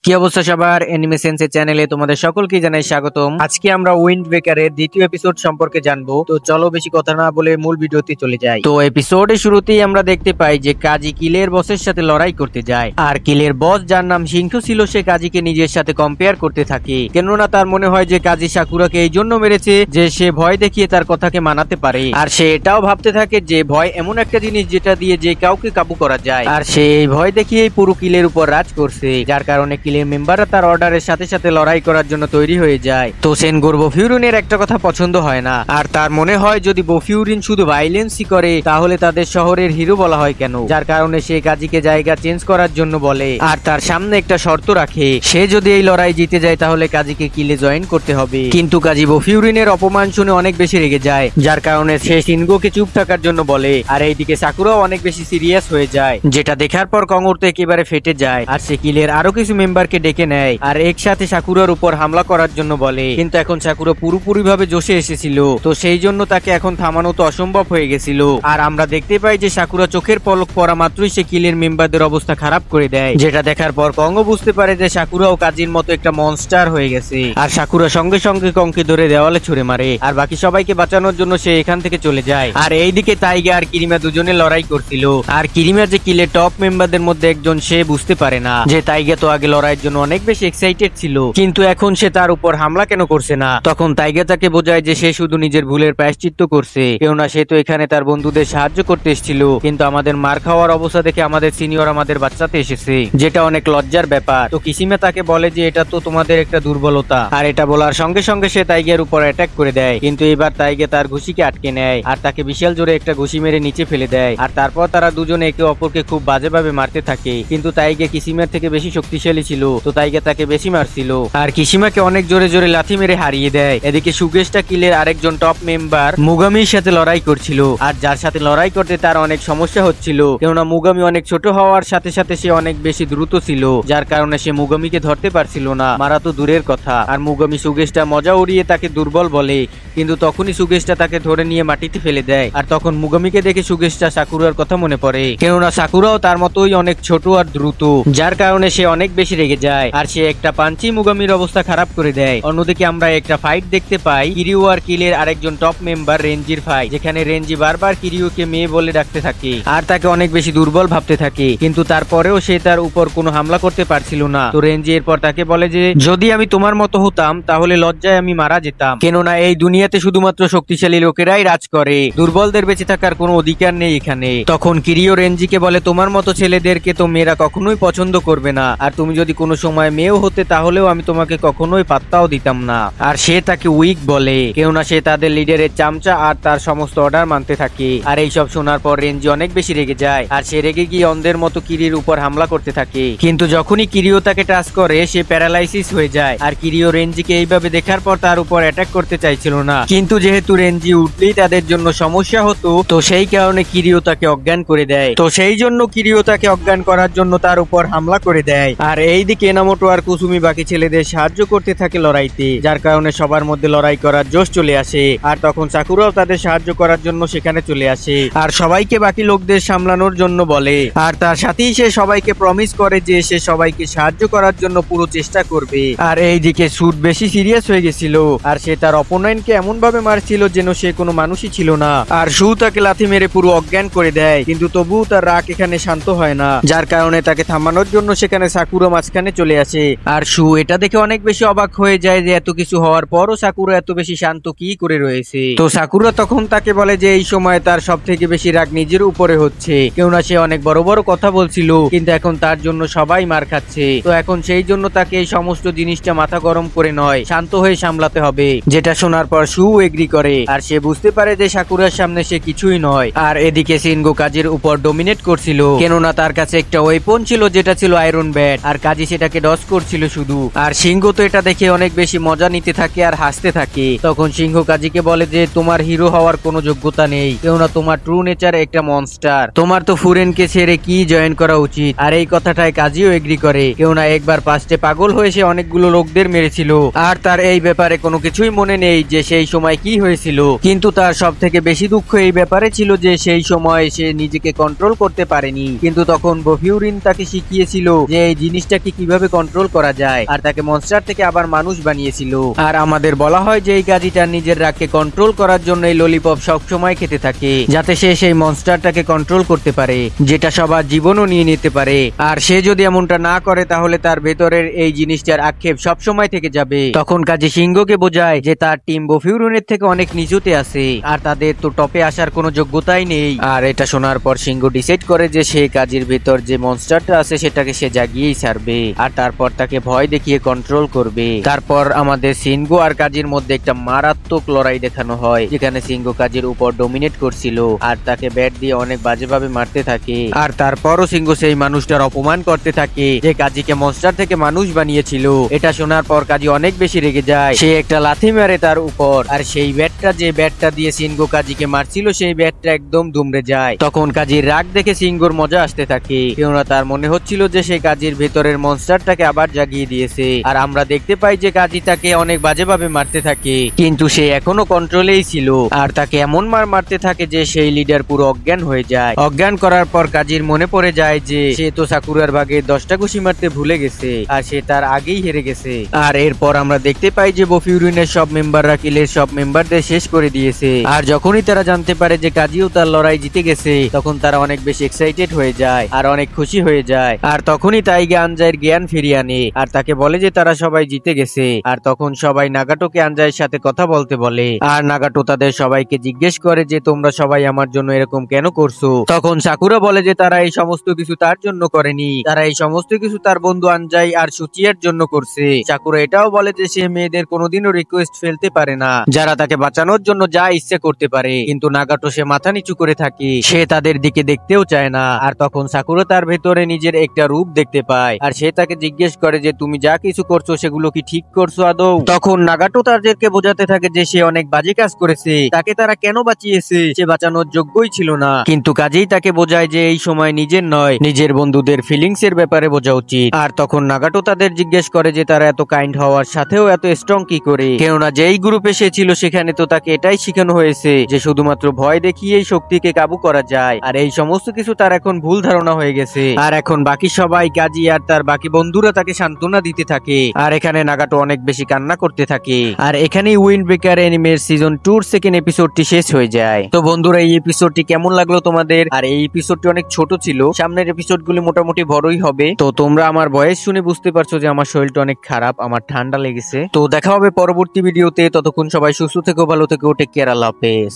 কি অবস্থা সবার, অ্যানিমেশনস চ্যানেলে তোমাদের সকলকে জানাই স্বাগতম। আজকে আমরা উইন্ড ব্রেকারের দ্বিতীয় এপিসোড সম্পর্কে জানবো। তো চলো বেশি কথা না বলে মূল ভিডিওতে চলে যাই। তো এপিসোডের শুরুতেই আমরা দেখতে পাই যে কাজী কিলের বসের সাথে লড়াই করতে যায়, আর কিলের বস যার নাম সিংহ ছিল সে কাজীকে নিজের সাথে কম্পেয়ার করতে থাকে, কেননা তার মনে হয় যে কাজী সাকুরাকে এই জন্য মেরেছে যে সে ভয় দেখিয়ে তার কথাকে মানাতে পারে। আর সে এটাও ভাবতে থাকে যে ভয় এমন একটা জিনিস যেটা দিয়ে যে কাউকে কাবু করা যায়, আর সে এই ভয় দেখিয়েই পুরো কিলের উপর রাজ করছে, যার কারণে মেম্বাররা তার অর্ডারের সাথে সাথে লড়াই করার জন্য তৈরি হয়ে যায়। তো সেনগোর বফিউরিনের একটা কথা পছন্দ হয় না, আর তার মনে হয় যদি বফিউরিন শুধু ভাইলেন্সই করে তাহলে তাদের শহরের হিরো বলা হয় কেন, যার কারণে সে কাজীকে জায়গা চেঞ্জ করার জন্য বলে, আর তার সামনে একটা শর্ত রাখে, সে যদি এই লড়াই জিতে যায় তাহলে কাজীকে কিলে জয়েন করতে হবে। কিন্তু কাজী বফিউরিনের অপমান শুনে অনেক বেশি রেগে যায়, যার কারণে সে সিনগোকে চুপ থাকার জন্য বলে। আর এইদিকে সাকুরাও অনেক বেশি সিরিয়াস হয়ে যায়, যেটা দেখার পর কঙ্গর তো একেবারে ফেটে যায়, আর সে কিলের আরো কিছু মেম্বার ডেকে নেয় আর একসাথে সাকুরার উপর হামলা করার জন্য বলে। কিন্তু এখন সাকুরা পুরোপুরি ভাবে জোশে এসেছিল, তো সেই জন্য তাকে এখন থামানো তো অসম্ভব হয়ে গেছিল। আর আমরা দেখতে পাই যে সাকুরা চোখের পলক পড়া মাত্রই সে কিলের মেম্বারদের অবস্থা খারাপ করে দেয়, যেটা দেখার পর কঙ্গ বুঝতে পারে যে সাকুরাও কাজীর মতো একটা মনস্টার হয়ে গেছে। আর সাকুরা সঙ্গে সঙ্গে কংকে ধরে দেওয়ালে ছুড়ে মারে, আর বাকি সবাইকে বাঁচানোর জন্য সে এখান থেকে চলে যায়। আর এইদিকে তাইগা আর কিরিমা দুজনে লড়াই করছিল, আর কিরিমা যে কিলের টপ মেম্বারদের মধ্যে একজন সে বুঝতে পারে না যে তাইগা তো আগে লড়াইয়ের জন্য অনেক বেশি এক্সাইটেড ছিল, কিন্তু এখন সে তার উপর হামলা কেন করছে না। তখন তাইগা তাকে বোঝায় যে সে শুধু নিজের ভুলের প্রায়শ্চিত্ত করছে, কেননা সে তো এখানে তার বন্ধুদের সাহায্য করতে এসেছিল, কিন্তু আমাদের মার খাওয়ার অবস্থা দেখে আমাদের সিনিয়র আমাদের বাচ্চাতে এসেছে, যেটা অনেক লজ্জার ব্যাপার। তো কিসিমা তাকে বলে যে এটা তো তোমাদের একটা দুর্বলতা, আর এটা বলার সঙ্গে সঙ্গে সে তাইগার উপর অ্যাটাক করে দেয়। কিন্তু এবার তাইগা তার ঘুষিকে আটকে নেয় আর তাকে বিশাল জোরে একটা ঘুষি মেরে নিচে ফেলে দেয়, আর তারপর তারা দুজনে একে অপরকে খুব বাজেভাবে মারতে থাকে। কিন্তু তাইগা কিসিমার থেকে বেশি শক্তিশালী ছিল, তো তাইগা তাকে বেশি মারছিল, আর কিসিমাকে অনেক জোরে জোরে লাথি মেরে হারিয়ে দেয়। এদিকে সুগেশটা কিলের আরেকজন টপ মেম্বার মুগামির সাথে লড়াই করছিল, আর যার সাথে লড়াই করতে তার অনেক সমস্যা হচ্ছিল, কেননা মুগামি অনেক ছোট হওয়ার সাথে সাথে সে অনেক বেশি দ্রুত ছিল, যার কারণে সে মুগামিকে ধরতে পারছিল না, মারা তো দূরের কথা। আর মুগামি সুগেশটা মজা উড়িয়ে তাকে দুর্বল বলে, কিন্তু তখনই সুগেশটা তাকে ধরে নিয়ে মাটিতে ফেলে দেয়। আর তখন মুগামিকে দেখে সুগেশটা সাকুরার কথা মনে পড়ে, কেননা সাকুরাও তার মতোই অনেক ছোট আর দ্রুত, যার কারণে সে অনেক বেশি রেগে যায়, আর সে একটা পাঞ্চি মুগামির অবস্থা খারাপ করে দেয়। অন্যদিকে আমরা একটা ফাইট দেখতে পাই কিরিও আর কিলের আরেকজন টপ মেম্বার রেঞ্জির ফাইট, যেখানে রেঞ্জি বারবার কিরিওকে মেয়ে বলে ডাকতে থাকে আর তাকে অনেক বেশি দুর্বল ভাবতে থাকে, কিন্তু তারপরেও সে তার উপর কোনো হামলা করতে পারছিল না। তো রেঞ্জি এরপর তাকে বলে যে যদি আমি তোমার মতো হতাম তাহলে লজ্জায় আমি মারা যেতাম, কেননা এই দুনিয়াতে শুধুমাত্র শক্তিশালী লোকেরাই রাজ করে, দুর্বলদের বেঁচে থাকার কোনো অধিকার নেই এখানে। তখন কিরিও রেঞ্জিকে বলে তোমার মতো ছেলেদেরকে তো মেয়েরা কখনোই পছন্দ করবে না, আর তুমি যদি কোনো সময় মেয়েও হতে তাহলেও আমি তোমাকে কখনোই পাত্তাও দিতাম না। আর সে তাকে উইক বলে, কেননা সে তাদের লিডারের চামচা আর তার সমস্ত অর্ডার মানতে থাকে। আর এইসব শোনার পর রেঞ্জি অনেক বেশি রেগে যায়, আর সে রেগে গিয়ে অন্ধের মতো কিরির উপর হামলা করতে থাকে, কিন্তু যখনই কিরিও তাকে টাচ করে সে প্যারালাইসিস হয়ে যায়। আর কিরিও রেঞ্জিকে এইভাবে দেখার পর তার উপর অ্যাটাক করতে চাইছিল না, কিন্তু যেহেতু রেঞ্জি উঠলেই তাদের জন্য সমস্যা হতো, তো সেই কারণে কিরিও তাকে অজ্ঞান করে দেয়। তো সেই জন্য কিরিও তাকে অজ্ঞান করার জন্য তার উপর হামলা করে দেয়। আর এইদিকে এনামোটো আর কুসুমি বাকি ছেলেদের সাহায্য করতে থাকে লড়াইতে, যার কারণে সবার মধ্যে লড়াই করার জোশ চলে আসে। আর তখন সাকুরাও তাদের সাহায্য করার জন্য সেখানে চলে আসে, আর সবাইকে বাকি লোকদের সামলানোর জন্য বলে, আর তার সাথেই সে সবাইকে প্রমিস করে যে সে সবাইকে সাহায্য করার জন্য পুরো চেষ্টা করবে। আর এইদিকে সুট বেশি সিরিয়াস হয়ে গেছিল, আর সে তার অপোনেন্টকে এমন ভাবে মারছিল যেন সে কোনো মানুষই ছিল না, আর সু তাকে লাথি মেরে পুরো অজ্ঞান করে দেয়। কিন্তু তবুও তার রাগ এখানে শান্ত হয় না, যার কারণে তাকে থামানোর জন্য সেখানে সাকুরা মাঝখানে চলে আসে। আর সু এটা দেখে অনেক বেশি অবাক হয়ে যায় যে এত কিছু হওয়ার পরও সাকুরা এত বেশি শান্ত কি করে রয়েছে। তো সাকুরা তখন তাকে বলে যে এই সময় তার সব থেকে বেশি রাগ নিজের উপরে হচ্ছে, কেননা সে অনেক বড় বড় কথা বলছিল, কিন্তু এখন তার জন্য সবাই মার খাচ্ছে। তো এখন সেই জন্য তাকে এই সমস্ত জিনিসটা মাথা গরম করে নয়, শান্ত হয়ে সামলাতে হবে, যেটা শোনার পর সু এগ্রি করে। আর সে বুঝতে পারে যে সাকুরার সামনে সে কিছুই নয়। আর এদিকে সিনগো কাজের উপর ডমিনেট করছিল, কেননা তার কাছে একটা ওয়েপন ছিল যেটা ছিল আয়রন ব্যাট, আর কাজী সেটাকে ডস করছিল শুধু। আর সিংহ তো এটা দেখে অনেক বেশি মজা নিতে থাকে আর হাসতে থাকে। তখন সিংহ কাজীকে বলে যে তোমার হিরো হওয়ার কোনো যোগ্যতা নেই, কেননা তোমার ট্রু নেচার একটা মনস্টার, তোমার তো ফুরেনকে ছেড়ে কি জয়েন করা উচিত। আর এই কথাটায় কাজীও এগ্রি করে, কেননা একবার পাস্টে পাগল হয়ে সে অনেকগুলো লোকদের মেরেছিল, আর তার এই ব্যাপারে কোনো কিছুই মনে নেই যে সেই সময় কি হয়েছিল। কিন্তু তার সব থেকে বেশি দুঃখ এই ব্যাপারে ছিল যে সেই সময় সে নিজেকে কন্ট্রোল করতে পারেনি, কিন্তু তখন বফিউরিন তাকে শিখিয়েছিল যে এই জিনিসটা কি কিভাবে কন্ট্রোল করা যায় আর তাকে মনস্টার থেকে আবার মানুষ বানিয়েছিল। আর আমাদের বলা হয় যে এই কাজী তার নিজের রাগকে কন্ট্রোল করার জন্য এই ললিপপ সবসময় খেতে থাকে, যাতে সে সেই মনস্টারটাকে কন্ট্রোল করতে পারে, যেটা সবার জীবনও নিয়ে নিতে পারে। আর সে যদি এমনটা না করে তাহলে তার ভেতরের এই জিনিসটার আক্ষেপ সবসময় থেকে যাবে। তখন কাজী সিংহকে বোঝায় যে তার টিম বফিউরনের থেকে অনেক নিচুতে আছে আর তাদের তো টপে আসার কোনো যোগ্যতাই নেই। আর এটা শোনার পর সিংহ ডিসাইড করে যে সে কাজীর ভেতর যে মনস্টারটা আছে সেটাকে সে জাগিয়েই ছাড়বে আর তারপর তাকে ভয় দেখিয়ে কন্ট্রোল করবে। তারপর আমাদের সিংহ আর কাজীর মধ্যে একটা মারাত্মক লড়াই দেখানো হয়, যেখানে সিংহ কাজীর উপর ডমিনেট করছিল আর তাকে ব্যাট দিয়ে অনেক বাজেভাবে মারতে থাকে। আর তারপরও সিংহ সেই মানুষটার অপমান করতে থাকে যে কাজীকে মনস্টার থেকে মানুষ বানিয়েছিল। এটা শোনার পর কাজী অনেক বেশি রেগে যায়, সে একটা লাথি মারে তার উপর আর সেই ব্যাটটা যে ব্যাটটা দিয়ে সিংহ কাজীকে মারছিল সেই ব্যাটটা একদম দুমড়ে যায়। তখন কাজীর রাগ দেখে সিংহর মজা আসতে থাকে, কেননা তার মনে হচ্ছিল যে সে কাজীর ভেতরের মনস্টারটাকে আবার জাগিয়ে দিয়েছে। আর আমরা দেখতে পাই যে কাজী তাকে অনেক বাজেভাবে মারতে থাকে, কিন্তু সে এখনো কন্ট্রোলেই ছিল আর তাকে এমন মার মারতে থাকে যে সেই লিডার পুরো অজ্ঞান হয়ে যায়। অজ্ঞান করার পর কাজীর মনে পড়ে যায় যে সে তো সাকুরার ভাগে 10টা ঘুষি মারতে ভুলে গেছে আর সে তার আগেই হেরে গেছে। আর এরপর আমরা দেখতে পাই যে বফিউরিনের সব মেম্বাররা কিলের সব মেম্বারদের শেষ করে দিয়েছে। আর যখনই তারা জানতে পারে যে কাজীও তার লড়াই জিতে গেছে তখন তারা অনেক বেশি এক্সাইটেড হয়ে যায় আর অনেক খুশি হয়ে যায়। আর তখনই তাইগা আনজাইয়ের জ্ঞান ফিরিয়ে আনে আর তাকে বলে যে তারা সবাই জিতে গেছে। আর তখন সবাই নাগাটোকে আনজাইয়ের সাথে কথা বলতে বলে আর নাগাটো তাদের সবাইকে জিজ্ঞেস করে যে তোমরা সবাই আমার জন্য এরকম কেন করছো। তখন সাকুরা বলে যে তারা এই সমস্ত কিছু তার জন্য করেনি, তারা এই সমস্ত কিছু তার বন্ধু আনজাই আর সুচিয়ার জন্য করছে। সাকুরা এটাও বলে যে সে মেয়েদের কোনোদিনও রিকোয়েস্ট ফেলতে পারে না, যারা তাকে বাঁচানোর জন্য যা ইচ্ছে করতে পারে, কিন্তু নাগাটো সে মাথা নিচু করে থাকে, সে তাদের দিকে দেখতেও চায় না। আর তখন সাকুরা তার ভেতরে নিজের একটা রূপ দেখতে পায় আর সে তাকে জিজ্ঞেস করে যে তুমি যা কিছু করছো সেগুলো কি ঠিক করছো আদৌ। তখন নাগাটো তাদেরকে বোঝাতে থাকে যে সে অনেক বাজে কাজ করেছে, তাকে তারা কেন বাঁচিয়েছে, সে বাঁচানোর যোগ্যই ছিল না। কিন্তু কাজেই তাকে বোঝায় যে এই সময় নিজের নয় নিজের বন্ধুদের ফিলিংস এর ব্যাপারে বোঝা উচিত। আর তখন নাগাটো তাদের জিজ্ঞেস করে যে তারা এত কাইন্ড হওয়ার সাথেও এত স্ট্রং কি করে, কেননা যেই গ্রুপে সে ছিল সেখানে তো তাকে এটাই শেখানো হয়েছে যে শুধুমাত্র ভয় দেখিয়েই শক্তিকে কাবু করা যায়। আর এই সমস্ত কিছু তার এখন ভুল ধারণা হয়ে গেছে। আর এখন বাকি সবাই কাজী আর তার বাকি বন্ধুরা তাকে সান্ত্বনা দিতে থাকে আর এখানে নাগাটো অনেক বেশি কান্না করতে থাকে। আর এখানেই উইন্ড ব্রেকার অ্যানিমের সিজন 2 এর সেকেন্ড এপিসোডটি শেষ হয়ে যায়। তো বন্ধুরা এই এপিসোডটি কেমন লাগলো তোমাদের? আর এই এপিসোডটি অনেক ছোট ছিল, সামনের এপিসোডগুলো মোটামুটি বড়ই হবে। তো তোমরা আমার ভয়েস শুনে বুঝতে পারছো যে আমার শরীরটা অনেক খারাপ, আমার ঠান্ডা লেগেছে। তো দেখা হবে পরবর্তী ভিডিওতে, ততক্ষণ সবাই সুস্থ থেকো, ভালো থেকো, টেক কেয়ার, আল্লাহ হাফেজ।